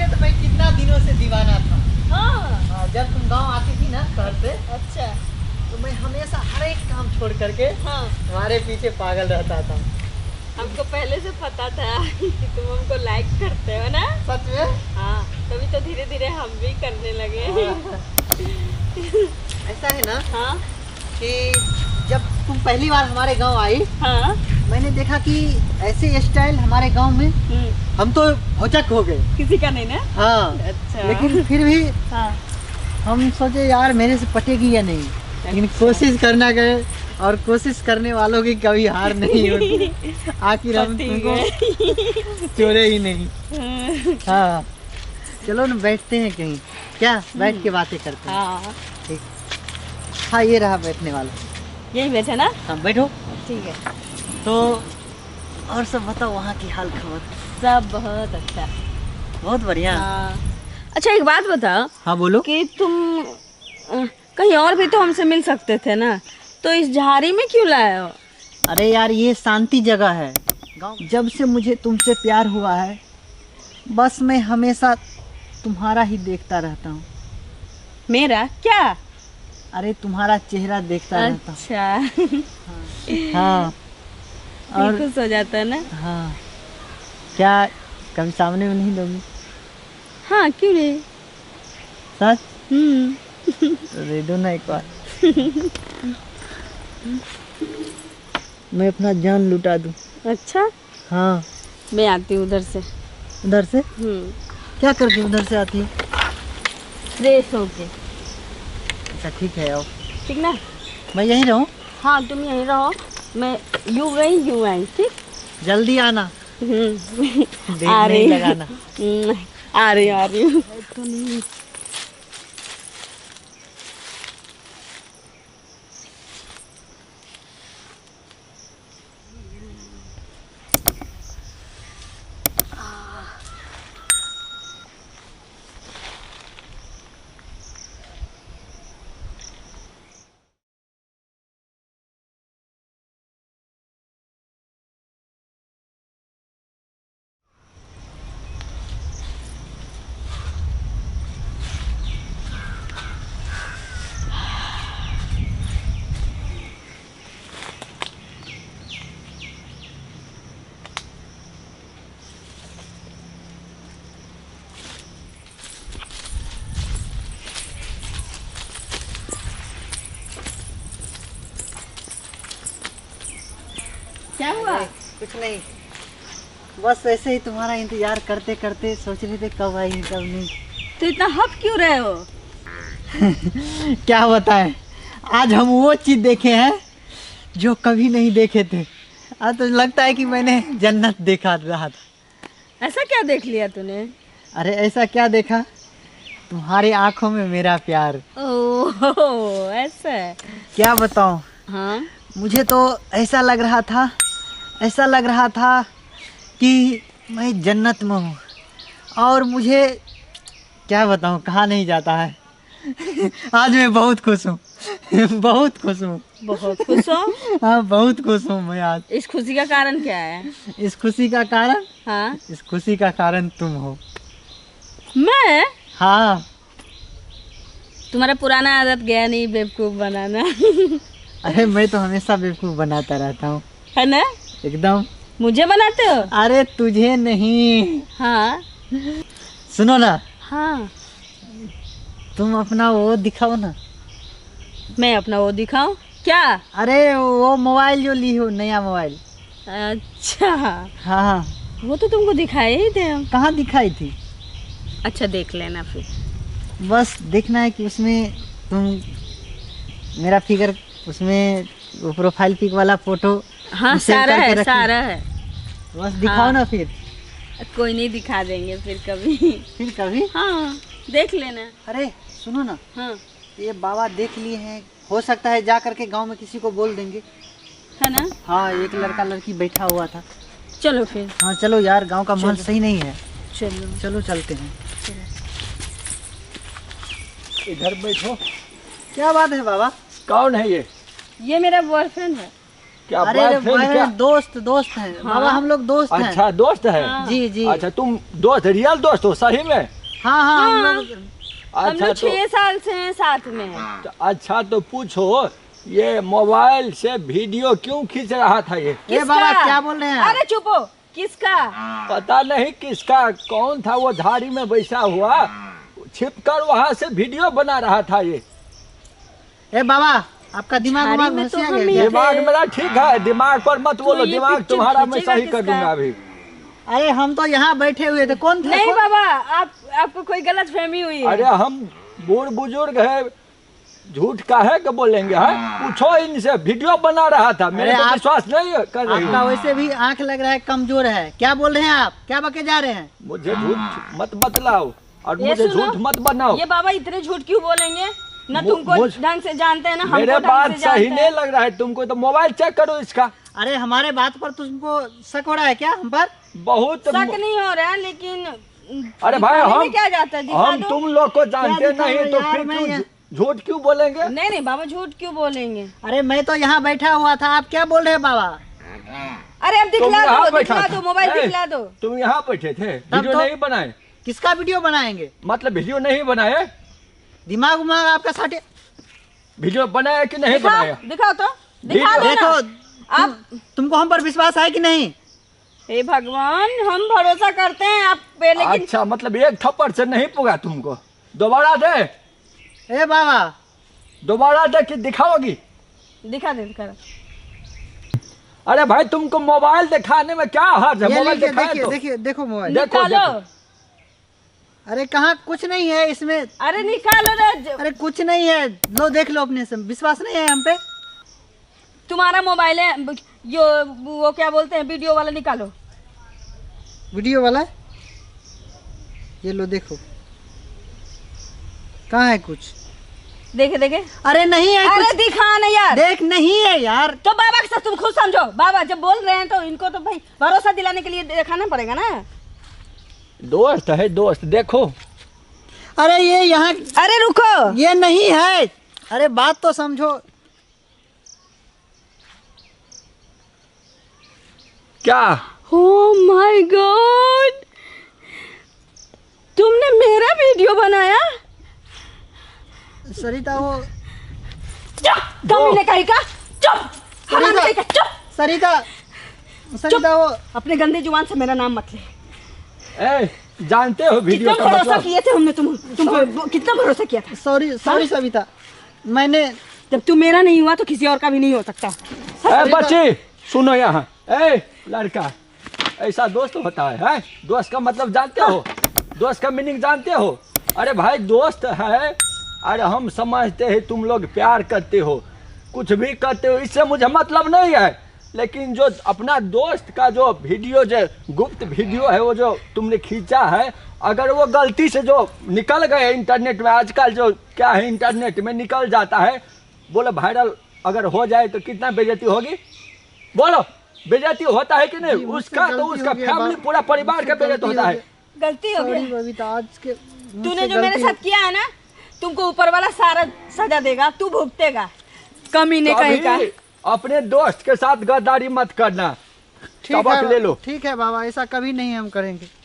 तो मैं कितना दिनों से दीवाना था। हाँ। जब तुम गांव आती थी ना घर पे, अच्छा। तो मैं हमेशा हर एक काम छोड़ करके हाँ, तुम्हारे पीछे पागल रहता था। हमको पहले से पता था कि तुम हमको लाइक करते हो ना। सच में? हाँ, तभी तो धीरे धीरे हम भी करने लगे। ऐसा है ना हाँ कि जब तुम पहली बार हमारे गांव आई, हाँ। मैंने देखा कि ऐसे स्टाइल हमारे गांव में हम तो भौचक हो गए। किसी का नहीं ना। हाँ। अच्छा। लेकिन फिर भी हाँ। हम सोचे यार मेरे से पटेगी या नहीं, लेकिन कोशिश करना गए और कोशिश करने वालों की कभी हार नहीं होती। आखिर हम तुमको छोड़े ही नहीं। हाँ चलो ना बैठते हैं कहीं, क्या बैठ के बातें करते हैं। हाँ, ठीक। हाँ ये रहा बैठने वाला। यही बैठे ना। हाँ बैठो। ठीक है। तो और सब बताओ, वहाँ की हाल खबर? सब बहुत अच्छा। बहुत बढ़िया। हाँ। अच्छा एक बात बताओ। हाँ बोलो। कि तुम कहीं और भी तो हमसे मिल सकते थे ना, तो इस झाड़ी में क्यों लाए हो? अरे यार ये शांति जगह है। जब से मुझे तुमसे प्यार हुआ है, बस मैं हमेशा तुम्हारा ही देखता रहता हूँ। मेरा क्या? अरे तुम्हारा चेहरा देखता रहता हूँ। अच्छा। हाँ। और खुश हो जाता है ना। हाँ, क्या कभी सामने में नहीं दोगी? हाँ क्यों नहीं। सच? हम्म। तो दे दो ना एक बार। मैं अपना जान लुटा दूं। अच्छा हाँ। मैं आती हूँ उधर से। उधर से क्या करके उधर से आती है? फ्रेश होके। अच्छा ठीक है आओ। ठीक ना। मैं यहीं रहूं? हाँ तुम यहीं रहो, मैं यूं गई यूं आई। ठीक। जल्दी आना, देर आ नहीं रही लगाना। आ रही हूँ। तो नहीं। क्या हुआ? कुछ नहीं, बस ऐसे ही तुम्हारा इंतजार करते करते सोच रहे थे कब आएगी कब नहीं। तो इतना हप क्यों रहे हो? क्या बताएं, आज हम वो चीज देखे हैं जो कभी नहीं देखे थे। आज तो लगता है कि मैंने जन्नत देखा रहा था। ऐसा क्या देख लिया तूने? अरे ऐसा क्या देखा, तुम्हारी आंखों में मेरा प्यार। ओह ऐसा है। क्या बताऊं, हाँ। मुझे तो ऐसा लग रहा था, ऐसा लग रहा था कि मैं जन्नत में हूँ। और मुझे क्या बताऊं, कहा नहीं जाता है। आज मैं बहुत खुश हूँ। बहुत खुश हूँ। बहुत खुश हो? हाँ बहुत खुश हूँ मैं आज। इस खुशी का कारण क्या है? इस खुशी का कारण, हाँ। इस खुशी का कारण तुम हो। मैं? हाँ। तुम्हारा पुराना आदत गया नहीं बेवकूफ बनाना। अरे मैं तो हमेशा बेवकूफ बनाता रहता हूँ। है ना? एकदम। मुझे बनाते हो? अरे तुझे नहीं। हाँ। सुनो ना, हाँ। तुम अपना वो दिखाओ ना। मैं अपना वो दिखाऊं क्या? अरे वो मोबाइल जो ली हो, नया मोबाइल। अच्छा हाँ। वो तो तुमको दिखाए ही थे हम। कहाँ दिखाई थी? अच्छा देख लेना फिर। बस देखना है कि उसमें तुम मेरा फिगर, उसमें वो प्रोफाइल पिक वाला फोटो हाँ सेव सारा करके है, रखी। सारा है। बस दिखाओ हाँ। ना फिर। कोई नहीं, दिखा देंगे फिर कभी। फिर कभी। हाँ देख लेना। अरे सुनो ना, हाँ। ये बाबा देख लिए हैं, हो सकता है जा करके गांव में किसी को बोल देंगे। है ना? हाँ एक लड़का लड़की बैठा हुआ था। चलो फिर। हाँ चलो यार, गांव का माहौल सही नहीं है। चलो चलो चलते हैं। इधर बैठो। क्या बात है बाबा? कौन है ये मेरा बॉयफ्रेंड है। क्या अरे बॉयफ्रेंड क्या? दोस्त हैं। हाँ। बाबा हम लोग दोस्त हैं। अच्छा दोस्त है। हाँ। जी जी। अच्छा तुम दोस्त, रियल दोस्त हो सही में? हाँ हाँ हम हाँ। लोग हम अच्छा लोग तो 6 साल से हैं साथ में। अच्छा तो पूछो, ये मोबाइल से वीडियो क्यों खींच रहा था ये? ये बाबा क्या बोल रहे हैं आप? अरे चुपो, किसका? पता नहीं किसका, कौन था वो झाड़ी में बैठा हुआ, छिपकर वहां से वीडियो बना रहा था ये। ए बाबा आपका दिमाग झाड़ी दिमाग में घुसिया तो हम गया ही क्या? थे। दिमाग मेरा ठीक है, दिमाग पर मत बोलो, ये दिमाग पिक्चर तुम्हारा मैं खींचेगा सही कर किसका? दूंगा अभी। अरे हम तो यहाँ बैठे हुए थे, कौन था? नहीं बाबा, आपको कोई गलत फहमी हुई है। अरे हम बूढ़ बुजुर्ग है, झूठ काहे के बोलेंगे है? पूछो इनसे, वीडियो बना रहा था, मेरे अरे पे आप- विश्वास नहीं कर रही आपका हो। वैसे भी आंख लग रहा है कमजोर है। क्या बोल रहे हैं आप? क्या बके जा रहे हैं? मुझे झूठ मत बतलाओ और ये मुझे सुनो, झूठ मत बनाओ। ये बाबा इतने झूठ क्यों बोलेंगे? न तुमको मुझ- ढंग से जानते हैं ना हमको मेरे ढंग बात से सही जानते नहीं हैं। लग रहा है तुमको, तो मोबाइल चेक करो इसका। अरे हमारे बात पर तुमको शक हो रहा है क्या हम पर? बहुत शक नहीं हो रहा है, लेकिन अरे भाई दिखाने में हम क्या जाता है? दिखा हम दो। तुम लोग को जानते क्या दिखाओ नहीं तो यार, फिर मैं क्यों ये- झूठ क्यों बोलेंगे? नहीं नहीं बाबा, झूठ क्यों बोलेंगे? अरे मैं तो यहाँ बैठा हुआ था, आप क्या बोल रहे हैं बाबा? अरे अब तुम दिखला यहाँ दो, बैठा दिखला था। दो, मोबाइल ए, दिखला दो। तुम यहाँ बैठे थे, वीडियो तो- नहीं बनाए? किसका वीडियो बनाएंगे? मतलब वीडियो नहीं बनाए? दिमाग उमाग आपका साटे। वीडियो बनाया कि नहीं दिखाओ, बनाया? दिखाओ तो, दिखा वीडियो- दो देखो ना। आप तुमको हम पर विश्वास है कि नहीं? हे भगवान, हम भरोसा करते हैं आप पे, लेकिन अच्छा मतलब एक थप्पड़ से नहीं पुगा तुमको? दोबारा दे, ए बाबा दोबारा दे कि दिखाओगी? दिखा दे, दिखा दे। अरे भाई तुमको मोबाइल दिखाने में क्या हर्ज है? ये मोबाइल लीजिए, दिखाए देखिए तो देखिए देखो मोबाइल। देखो, निकालो। अरे कहाँ, कुछ नहीं है इसमें। अरे निकालो ना। अरे कुछ नहीं है, लो देख लो अपने से। विश्वास नहीं है हम पे? तुम्हारा मोबाइल है जो वो क्या बोलते हैं, वीडियो वाला निकालो। वीडियो वाला ये लो देखो, कहाँ है कुछ? देखे देखे। अरे नहीं है अरे कुछ। दिखा ना यार। देख नहीं है यार। तो बाबा के साथ तुम खुद समझो, बाबा जब बोल रहे हैं तो इनको तो भाई भरोसा दिलाने के लिए दिखाना पड़ेगा ना। दोस्त है, दोस्त देखो। अरे ये यहाँ, अरे रुको, ये नहीं है। अरे बात तो समझो। क्या? ओह माय गॉड, तुमने मेरा वीडियो बनाया? सरिता वो चुप, कमीने कहीं का, चुप, हरामी कहीं का, चुप। सरिता वो अपने गंदे जुबान से मेरा नाम मत ले। ए, जानते हो वीडियो कितना का भरोसा मतलब? किए थे हमने तुम कितना भरोसा किया था? सॉरी सविता, मैंने जब तू मेरा नहीं हुआ तो किसी और का भी नहीं हो सकता। ए बच्ची सुनो यहाँ, ए लड़का, ऐसा दोस्त होता है? दोस्त का मतलब जानते हो? दोस्त का मीनिंग जानते हो? अरे भाई दोस्त है, अरे हम समझते हैं तुम लोग प्यार करते हो, कुछ भी करते हो, इससे मुझे मतलब नहीं है। लेकिन जो अपना दोस्त का जो वीडियो, जो गुप्त वीडियो है, वो जो तुमने खींचा है, अगर वो गलती से जो निकल गए इंटरनेट में, आजकल जो क्या है इंटरनेट में निकल जाता है, बोलो वायरल अगर हो जाए तो कितना बेइज्जती होगी? बोलो बेइज्जती होता है कि नहीं? जी, मुझसे उसका तो गलती उसका हो गया, फैमिली पूरा परिवार का बेइज्जत गलती होता हो है। गया। गलती हो सॉरी गई। बबीता, आज के तूने जो मेरे साथ किया है ना, तुमको ऊपर वाला सारा सजा देगा, तू भुगतेगा। कमीने कहीं का। कभी अपने दोस्त के साथ गद्दारी मत करना। सबक ले लो। ठीक है बाबा, ऐसा कभी नहीं हम करेंगे।